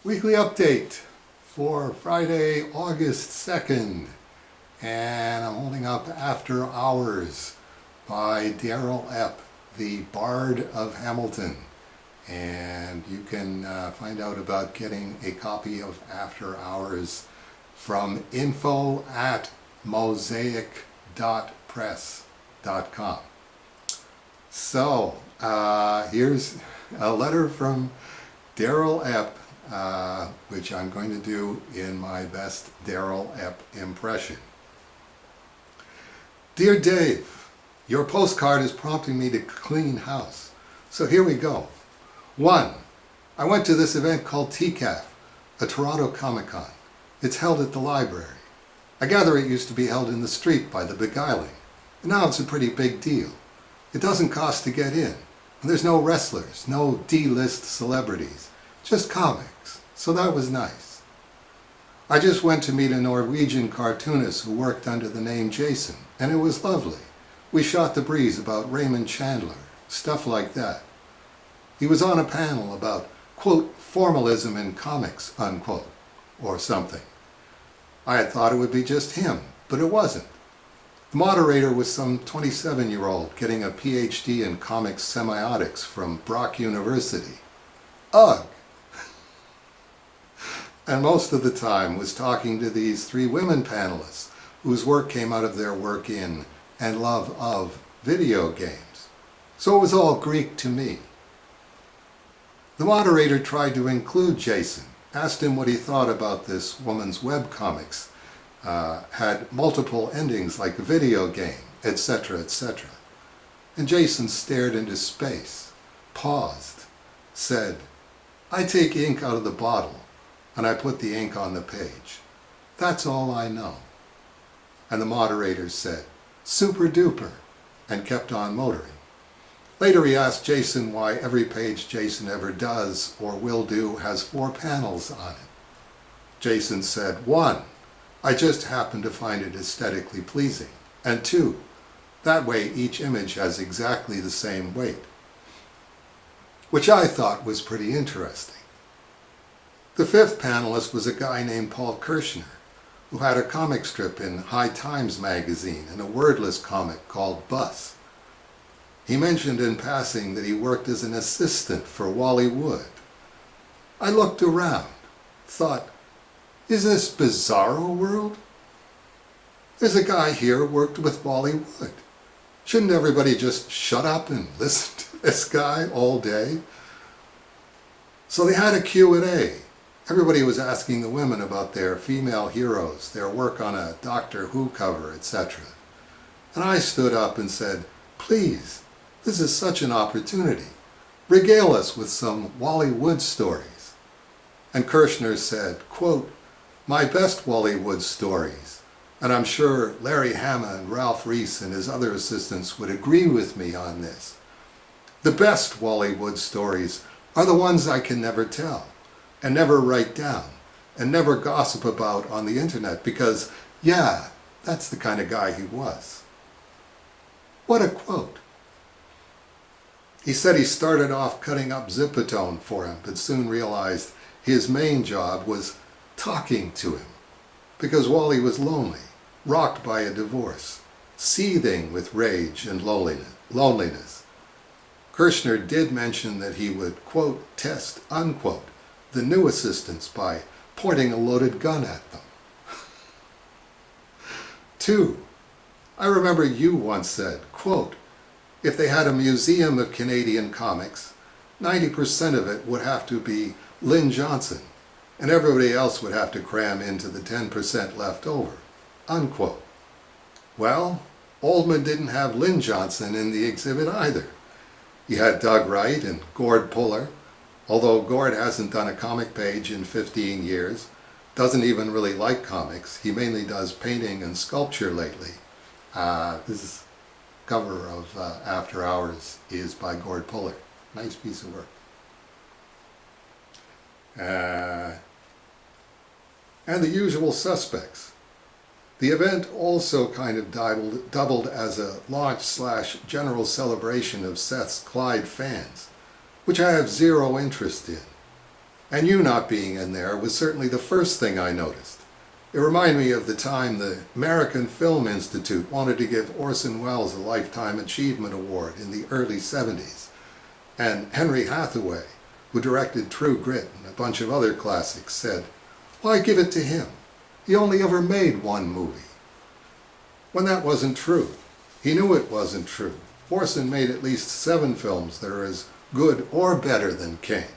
Weekly update for Friday, August 2nd. And I'm holding up After Hours by Darrell Epp, the Bard of Hamilton. And you can find out about getting a copy of After Hours from info@mosaic.press.com. So here's a letter from Darrell Epp, which I'm going to do in my best Darrell Epp impression. Dear Dave, your postcard is prompting me to clean house. So here we go. 1. I went to this event called TCAF, a Toronto Comic-Con. It's held at the library. I gather it used to be held in the street by the Beguiling. And now it's a pretty big deal. It doesn't cost to get in. And there's no wrestlers, no D-list celebrities, just comics. So that was nice. I just went to meet a Norwegian cartoonist who worked under the name Jason, and it was lovely. We shot the breeze about Raymond Chandler, stuff like that. He was on a panel about, quote, formalism in comics, unquote, or something. I had thought it would be just him, but it wasn't. The moderator was some 27-year-old getting a PhD in comics semiotics from Brock University. Ugh! And most of the time was talking to these 3 women panelists whose work came out of their work in and love of video games. So it was all Greek to me. The moderator tried to include Jason, asked him what he thought about this woman's webcomics, had multiple endings like a video game, etc., etc. And Jason stared into space, paused, said, I take ink out of the bottle and I put the ink on the page. That's all I know. And the moderator said, super duper, and kept on motoring. Later he asked Jason why every page Jason ever does or will do has 4 panels on it. Jason said, 1, I just happen to find it aesthetically pleasing, and 2, that way each image has exactly the same weight. Which I thought was pretty interesting. The 5th panelist was a guy named Paul Kirshner, who had a comic strip in High Times magazine and a wordless comic called Bus. He mentioned in passing that he worked as an assistant for Wally Wood. I looked around, thought, is this Bizarro World? There's a guy here who worked with Wally Wood. Shouldn't everybody just shut up and listen to this guy all day? So they had a Q&A. Everybody was asking the women about their female heroes, their work on a Doctor Who cover, etc. And I stood up and said, please, this is such an opportunity. Regale us with some Wally Wood stories. And Kirshner said, quote, my best Wally Wood stories, and I'm sure Larry Hama and Ralph Reese and his other assistants would agree with me on this. The best Wally Wood stories are the ones I can never tell, and never write down, and never gossip about on the internet because, yeah, that's the kind of guy he was. What a quote. He said he started off cutting up Zipatone for him, but soon realized his main job was talking to him, because Wally was lonely, rocked by a divorce, seething with rage and loneliness. Kirshner did mention that he would, quote, test, unquote, the new assistants by pointing a loaded gun at them. 2. I remember you once said, quote, if they had a museum of Canadian comics, 90% of it would have to be Lynn Johnson, and everybody else would have to cram into the 10% left over, unquote. Well, Oldman didn't have Lynn Johnson in the exhibit either. He had Doug Wright and Gord Puller, although Gord hasn't done a comic page in 15 years, doesn't even really like comics. He mainly does painting and sculpture lately. This cover of After Hours is by Gord Puller. Nice piece of work. And the usual suspects. The event also kind of doubled as a launch/general celebration of Seth's Clyde fans, which I have zero interest in. And you not being in there was certainly the first thing I noticed. It reminded me of the time the American Film Institute wanted to give Orson Welles a Lifetime Achievement Award in the early 70s. And Henry Hathaway, who directed True Grit and a bunch of other classics, said, "Why give it to him? He only ever made one movie." When that wasn't true. He knew it wasn't true. Orson made at least 7 films that are as good or better than Kane,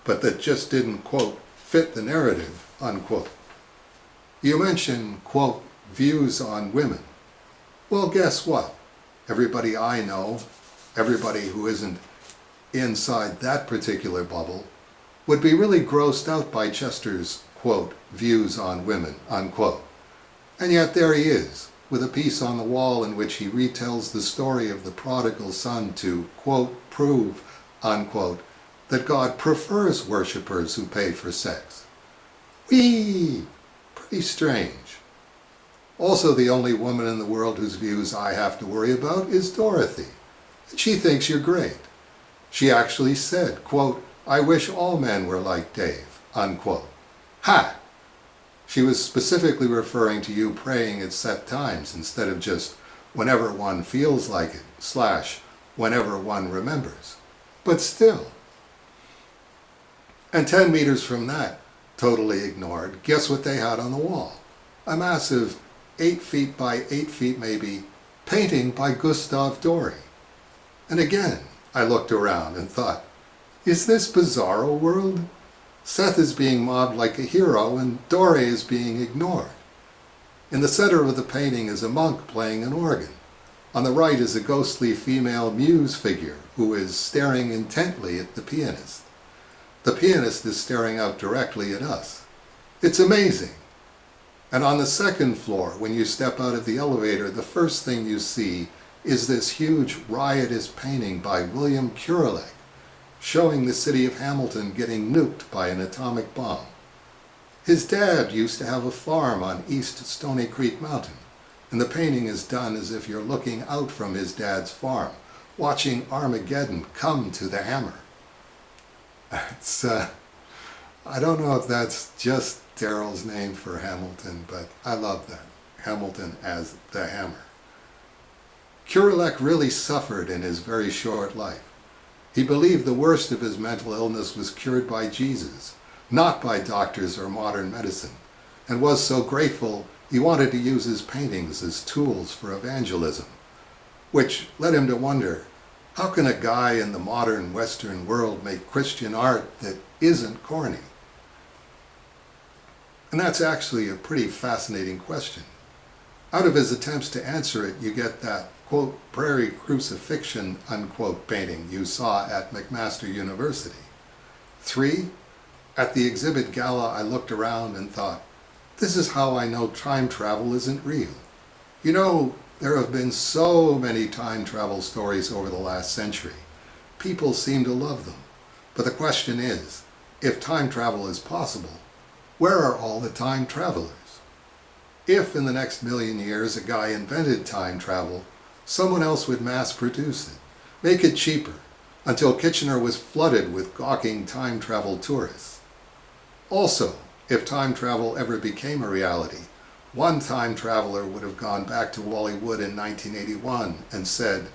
but that just didn't, quote, fit the narrative, unquote. You mention, quote, views on women. Well, guess what? Everybody I know, everybody who isn't inside that particular bubble, would be really grossed out by Chester's, quote, views on women, unquote. And yet there he is, with a piece on the wall in which he retells the story of the prodigal son to, quote, prove, unquote, that God prefers worshippers who pay for sex. Whee! Pretty strange. Also, the only woman in the world whose views I have to worry about is Dorothy. And she thinks you're great. She actually said, quote, "I wish all men were like Dave," unquote. Ha! She was specifically referring to you praying at set times instead of just whenever one feels like it, / whenever one remembers. But still. And 10 meters from that, totally ignored, guess what they had on the wall? A massive 8 feet by 8 feet maybe, painting by Gustave Doré. And again, I looked around and thought, is this bizarro world? Seth is being mobbed like a hero and Doré is being ignored. In the center of the painting is a monk playing an organ. On the right is a ghostly female muse figure who is staring intently at the pianist. The pianist is staring out directly at us. It's amazing. And on the second floor, when you step out of the elevator, the first thing you see is this huge riotous painting by William Kurelek, showing the city of Hamilton getting nuked by an atomic bomb. His dad used to have a farm on East Stony Creek Mountain, and the painting is done as if you're looking out from his dad's farm, watching Armageddon come to the hammer. It's, I don't know if that's just Daryl's name for Hamilton, but I love that. Hamilton as the hammer. Kurelek really suffered in his very short life. He believed the worst of his mental illness was cured by Jesus, not by doctors or modern medicine, and was so grateful he wanted to use his paintings as tools for evangelism, which led him to wonder, how can a guy in the modern Western world make Christian art that isn't corny? And that's actually a pretty fascinating question. Out of his attempts to answer it, you get that, quote, prairie crucifixion, unquote, painting you saw at McMaster University. 3, at the exhibit gala, I looked around and thought, this is how I know time travel isn't real. You know, there have been so many time travel stories over the last century. People seem to love them. But the question is, if time travel is possible, where are all the time travelers? If in the next million years a guy invented time travel, someone else would mass produce it, make it cheaper, until Kitchener was flooded with gawking time travel tourists. Also, if time travel ever became a reality, one time traveler would have gone back to Wally Wood in 1981 and said,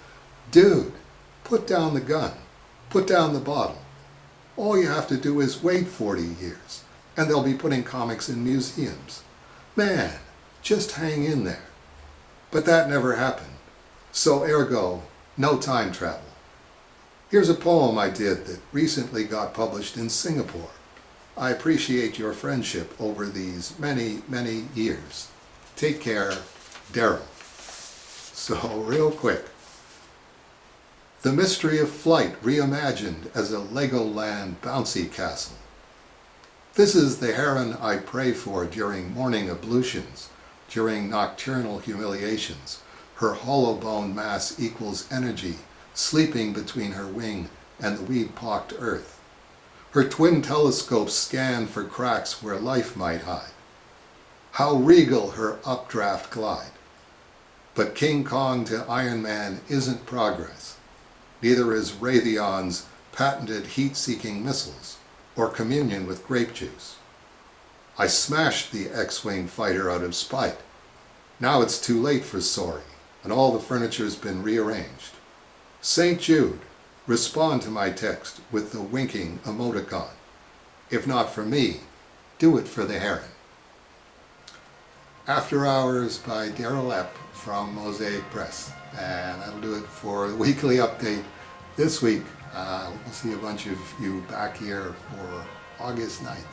"Dude, put down the gun, put down the bottle. All you have to do is wait 40 years, and they'll be putting comics in museums. Man, just hang in there." But that never happened. So ergo, no time travel. Here's a poem I did that recently got published in Singapore. I appreciate your friendship over these many, many years. Take care, Daryl. So real quick. The mystery of flight reimagined as a Legoland bouncy castle. This is the heron I pray for during morning ablutions, during nocturnal humiliations. Her hollow-boned mass equals energy, sleeping between her wing and the weed-pocked earth. Her twin telescopes scan for cracks where life might hide. How regal her updraft glide. But King Kong to Iron Man isn't progress. Neither is Raytheon's patented heat-seeking missiles. or communion with grape juice. I smashed the X-Wing fighter out of spite. Now it's too late for sorry, and all the furniture's been rearranged. St. Jude, respond to my text with the winking emoticon. If not for me, do it for the heron. After Hours by Daryl Epp from Mosaic Press. And that'll do it for the weekly update this week. We'll see a bunch of you back here for August 9th.